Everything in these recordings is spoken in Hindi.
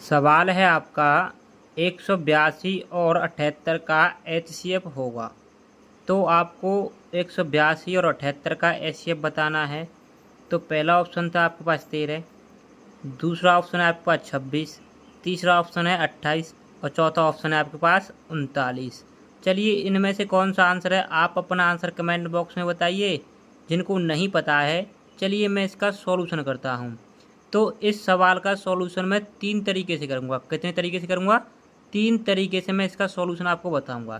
सवाल है आपका 182 और 78 का एचसीएफ होगा। तो आपको 182 और 78 का एचसीएफ बताना है। तो पहला ऑप्शन था आपके पास 13, दूसरा ऑप्शन है आपके पास 26, तीसरा ऑप्शन है 28 और चौथा ऑप्शन है आपके पास 39। चलिए इनमें से कौन सा आंसर है, आप अपना आंसर कमेंट बॉक्स में बताइए। जिनको नहीं पता है चलिए मैं इसका सॉल्यूशन करता हूँ। तो इस सवाल का सॉल्यूशन मैं 3 तरीके से करूँगा। कितने तरीके से करूँगा? 3 तरीके से मैं इसका सॉल्यूशन आपको बताऊँगा।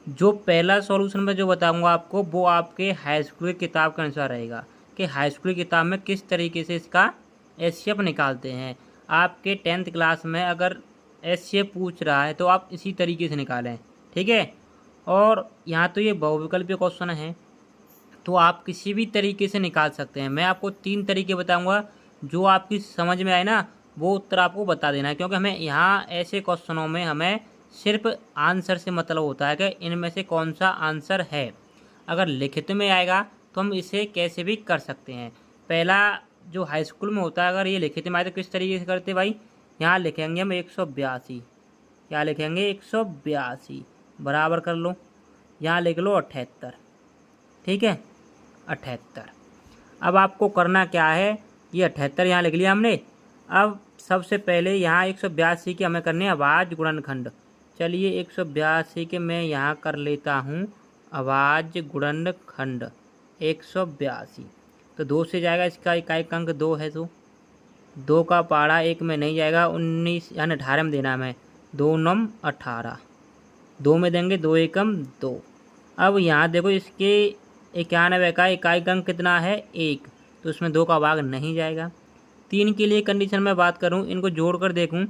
जो पहला सॉल्यूशन मैं जो बताऊँगा आपको वो आपके हाई स्कूल की किताब के अनुसार रहेगा कि हाई स्कूल की किताब में किस तरीके से इसका एचसीएफ निकालते हैं। आपके 10th क्लास में अगर एचसीएफ पूछ रहा है तो आप इसी तरीके से निकालें, ठीक है। और यहाँ तो ये बहुविकल्पीय क्वेश्चन है तो आप किसी भी तरीके से निकाल सकते हैं। मैं आपको 3 तरीके बताऊंगा, जो आपकी समझ में आए ना वो उत्तर आपको बता देना है, क्योंकि हमें यहाँ ऐसे क्वेश्चनों में हमें सिर्फ आंसर से मतलब होता है कि इनमें से कौन सा आंसर है। अगर लिखित में आएगा तो हम इसे कैसे भी कर सकते हैं। पहला जो हाई स्कूल में होता है अगर ये लिखित में आए तो किस तरीके से करते भाई, यहाँ लिखेंगे हम 182, क्या लिखेंगे 182 बराबर कर लो, यहाँ लिख लो 78, ठीक है 78। अब आपको करना क्या है, ये 78 यहाँ लिख लिया हमने। अब सबसे पहले यहाँ 182 की हमें करनी है आवाज़ गुणनखंड। चलिए 182 के मैं यहाँ कर लेता हूँ आवाज़ गुणनखंड 182। तो 2 से जाएगा, इसका इकाई अंक 2 है तो 2 का पहाड़ा 1 में नहीं जाएगा, 19 यानी 18 में देना है। 2 9 18, 2 में देंगे 2 एकम 2। अब यहाँ देखो इसके 91 का इकाई अंक कितना है 1, तो उसमें 2 का भाग नहीं जाएगा। 3 के लिए कंडीशन में बात करूँ, इनको जोड़ कर देखूँ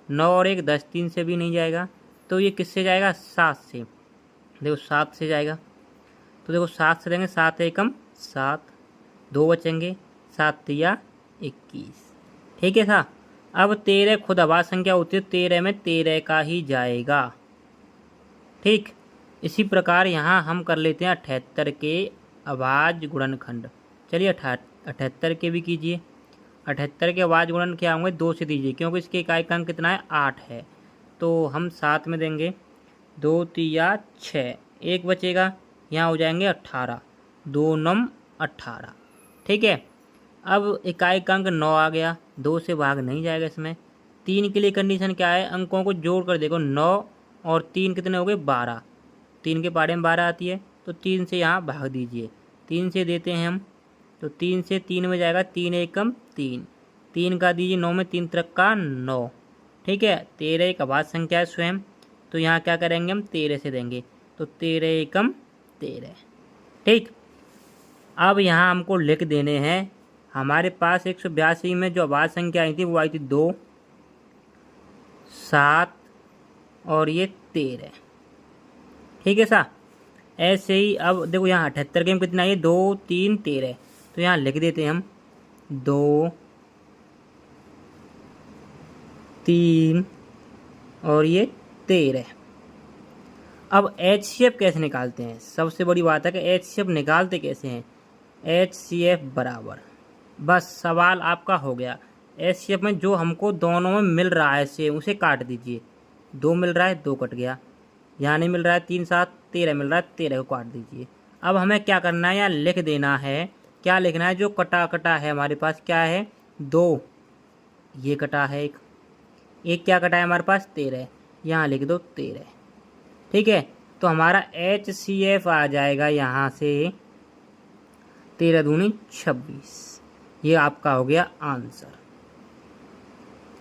9 और 1 10, 3 से भी नहीं जाएगा। तो ये किससे जाएगा 7 से, देखो 7 से जाएगा। तो देखो 7 से देंगे 7 एकम 7, 2 बचेंगे 7 तिया 21, ठीक है था। अब 13 खुद आवाज़ संख्या होती है, 13 में 13 का ही जाएगा, ठीक। इसी प्रकार यहाँ हम कर लेते हैं 78 के आवाज़ गुणनखंड। चलिए 78 के भी कीजिए। 78 के आवाज़ गुणन क्या होंगे 2 से दीजिए, क्योंकि इसके इकाई अंक कितना है 8 है। तो हम 7 में देंगे 2 तिया 6, 1 बचेगा, यहाँ हो जाएंगे 18, 2 9 18, ठीक है। अब इकाई अंक 9 आ गया, 2 से भाग नहीं जाएगा इसमें। 3 के लिए कंडीशन क्या है, अंकों को जोड़ कर देखो 9 और 3 कितने हो गए 12, 3 के पहाड़े में 12 आती है, तो 3 से यहाँ भाग दीजिए। 3 से देते हैं हम, तो 3 से 3 में जाएगा 3 एकम 3, 3 का दीजिए 9 में 3 त्रिक का 9, ठीक है। 13 एक आवाज़ संख्या है स्वयं, तो यहाँ क्या करेंगे हम 13 से देंगे, तो 13 एकम 13, ठीक। अब यहाँ हमको लिख देने हैं, हमारे पास 182 में जो आवाज़ संख्या आई थी वो आई थी 2 7 और ये 13, ठीक है सा। ऐसे ही अब देखो यहाँ 78 के में कितना है 2 3 13, तो यहाँ लिख देते हैं हम 2 3 और ये 13। अब एचसीएफ कैसे निकालते हैं, सबसे बड़ी बात है कि एचसीएफ निकालते कैसे हैं। एचसीएफ बराबर, बस सवाल आपका हो गया। एचसीएफ में जो हमको दोनों में मिल रहा है सेम उसे काट दीजिए। 2 मिल रहा है 2 कट गया, यहाँ नहीं मिल रहा है 3 7 13 मिल रहा है 13 को काट दीजिए। अब हमें क्या करना है, यहाँ लिख देना है, क्या लिखना है, जो कटा कटा है हमारे पास क्या है 2, ये कटा है एक क्या कटा है हमारे पास 13, यहाँ लिख दो 13, ठीक है। तो हमारा एचसीएफ आ जाएगा यहाँ से 13 दूनी 26, ये आपका हो गया आंसर,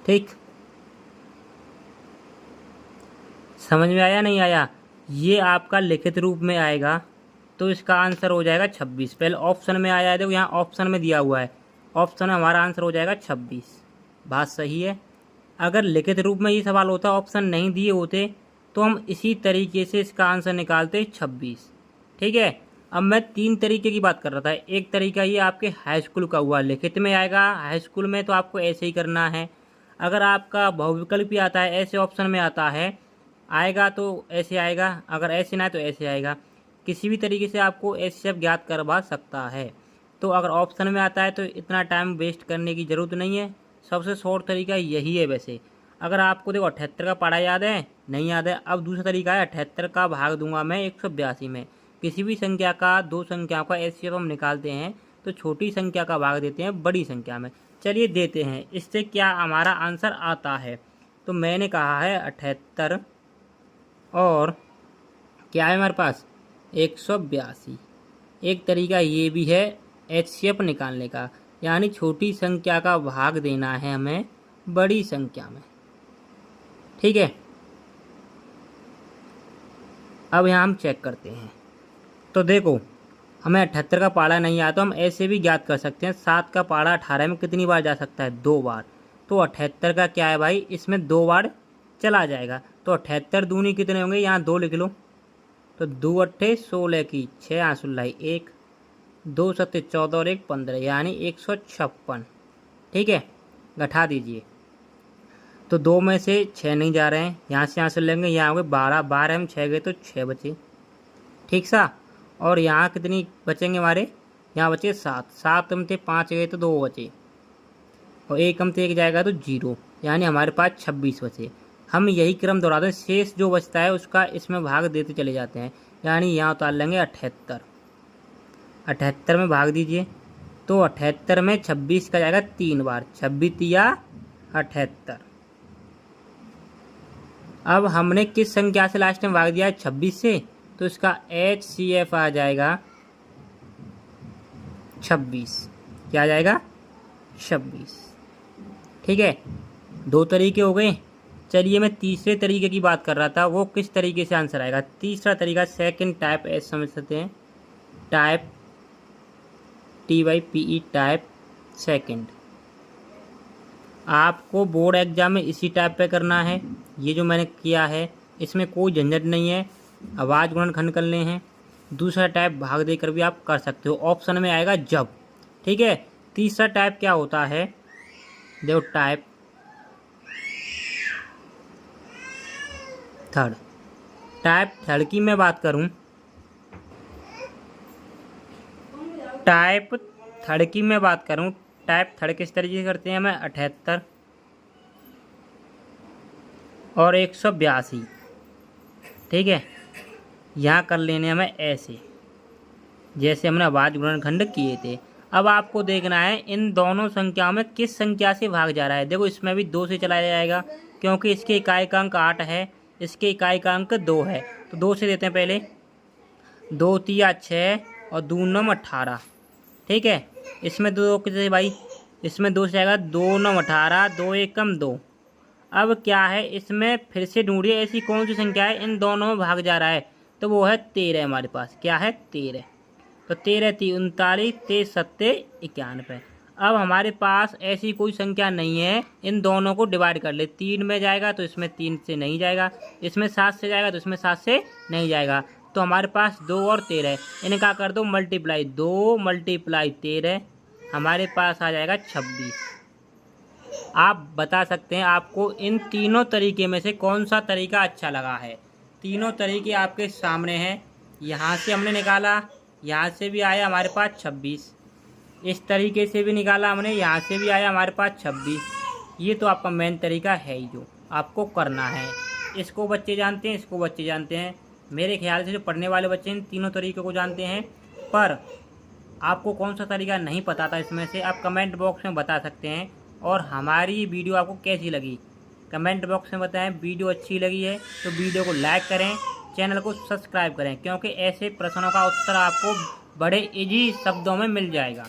ठीक। समझ में आया नहीं आया, ये आपका लिखित रूप में आएगा तो इसका आंसर हो जाएगा 26। पहले ऑप्शन में आया है, देखो यहाँ ऑप्शन में दिया हुआ है, ऑप्शन में हमारा आंसर हो जाएगा 26, बात सही है। अगर लिखित रूप में ये सवाल होता, ऑप्शन नहीं दिए होते, तो हम इसी तरीके से इसका आंसर निकालते 26, ठीक है। अब मैं 3 तरीके की बात कर रहा था। एक तरीका ये आपके हाई स्कूल का हुआ, लिखित में आएगा हाई स्कूल में तो आपको ऐसे ही करना है। अगर आपका बहुविकल्पी आता है, ऐसे ऑप्शन में आता है आएगा तो ऐसे आएगा, अगर ऐसे ना है तो ऐसे आएगा। किसी भी तरीके से आपको एचसीएफ ज्ञात करवा सकता है। तो अगर ऑप्शन में आता है तो इतना टाइम वेस्ट करने की ज़रूरत नहीं है, सबसे शॉर्ट तरीका यही है वैसे। अगर आपको देखो 78 का पढ़ा याद है, नहीं याद है, अब दूसरा तरीका है 78 का भाग दूंगा मैं 182 में। किसी भी संख्या का, दो संख्याओं का एचसीएफ हम निकालते हैं तो छोटी संख्या का भाग देते हैं बड़ी संख्या में। चलिए देते हैं इससे क्या हमारा आंसर आता है। तो मैंने कहा है 78 और क्या है हमारे पास 182। एक तरीका ये भी है एचसीएफ निकालने का, यानी छोटी संख्या का भाग देना है हमें बड़ी संख्या में। ठीक है, अब यहाँ हम चेक करते हैं। तो देखो हमें 78 का पहाड़ा नहीं आता, तो हम ऐसे भी ज्ञात कर सकते हैं 7 का पहाड़ा 18 में कितनी बार जा सकता है, 2 बार। तो 78 का क्या है भाई, इसमें 2 बार चला जाएगा। तो 78 दूनी कितने होंगे, यहाँ 2 लिख लो। तो 2 अट्ठे 16 की 6 आंसुल्लाई 1, 2 सत्ते 14 और 1 15, यानी 156। ठीक है, घटा दीजिए। तो 2 में से 6 नहीं जा रहे हैं, यहाँ से आंसर लेंगे, यहाँ हो गए 12, 12 में 6 गए तो 6 बचे। ठीक सा, और यहाँ कितनी बचेंगे हमारे, यहाँ बचे 7, 7 में थे 5 गए तो 2 बचे, और 1 में से 1 जाएगा तो 0, यानी हमारे पास 26 बचे। हम यही क्रम दोहराते हैं, शेष जो बचता है उसका इसमें भाग देते चले जाते हैं, यानी यहाँ उतार लेंगे 78। 78 में भाग दीजिए, तो 78 में 26 का जाएगा 3 बार, 26 या 78। अब हमने किस संख्या से लास्ट में भाग दिया है, 26 से, तो इसका HCF आ जाएगा 26। क्या आ जाएगा 26। ठीक है, 2 तरीके हो गए। चलिए मैं तीसरे तरीके की बात कर रहा था, वो किस तरीके से आंसर आएगा। तीसरा तरीका सेकंड टाइप ऐसे समझ सकते हैं, टाइप TYPE टाइप सेकंड। आपको बोर्ड एग्जाम में इसी टाइप पे करना है। ये जो मैंने किया है इसमें कोई झंझट नहीं है, आवाज़ गुणनखंड करने हैं। दूसरा टाइप भाग देकर भी आप कर सकते हो, ऑप्शन में आएगा जब। ठीक है, तीसरा टाइप क्या होता है, देखो टाइप थर्ड। टाइप थर्ड की मैं बात करूं, टाइप थर्ड किस तरीके से करते हैं, हमें 78 और 182। ठीक है, यहाँ कर लेने हमें ऐसे, जैसे हमने आवाज़ गुणनखंड किए थे। अब आपको देखना है इन दोनों संख्याओं में किस संख्या से भाग जा रहा है। देखो इसमें भी 2 से चलाया जाएगा, क्योंकि इसके इकाई का अंक 8 है, इसके इकाई का अंक 2 है। तो 2 से देते हैं पहले, 2 तिया 6 और 2 9 18। ठीक है, इसमें 2 कितने भाई, इसमें 2 से आएगा 2 9 18, 2 1 2। अब क्या है, इसमें फिर से ढूंढिए ऐसी कौन सी संख्या है इन दोनों में भाग जा रहा है। तो वो है 13 हमारे पास। क्या है 13। तो 13 3 39, 13 सत्ते 91। अब हमारे पास ऐसी कोई संख्या नहीं है, इन दोनों को डिवाइड कर ले। 3 में जाएगा तो इसमें 3 से नहीं जाएगा, इसमें 7 से जाएगा तो इसमें 7 से नहीं जाएगा। तो हमारे पास 2 और 13, इनका कर दो मल्टीप्लाई, 2 मल्टीप्लाई 13, हमारे पास आ जाएगा 26। आप बता सकते हैं आपको इन तीनों तरीके में से कौन सा तरीका अच्छा लगा है। तीनों तरीके आपके सामने हैं। यहाँ से हमने निकाला, यहाँ से भी आया हमारे पास 26, इस तरीके से भी निकाला हमने, यहाँ से भी आया हमारे पास 26। ये तो आपका मेन तरीका है ही जो आपको करना है। इसको बच्चे जानते हैं, इसको बच्चे जानते हैं। मेरे ख्याल से जो पढ़ने वाले बच्चे इन तीनों तरीकों को जानते हैं, पर आपको कौन सा तरीका नहीं पता था इसमें से, आप कमेंट बॉक्स में बता सकते हैं। और हमारी वीडियो आपको कैसी लगी कमेंट बॉक्स में बताएं। वीडियो अच्छी लगी है तो वीडियो को लाइक करें, चैनल को सब्सक्राइब करें, क्योंकि ऐसे प्रश्नों का उत्तर आपको बड़े इजी शब्दों में मिल जाएगा।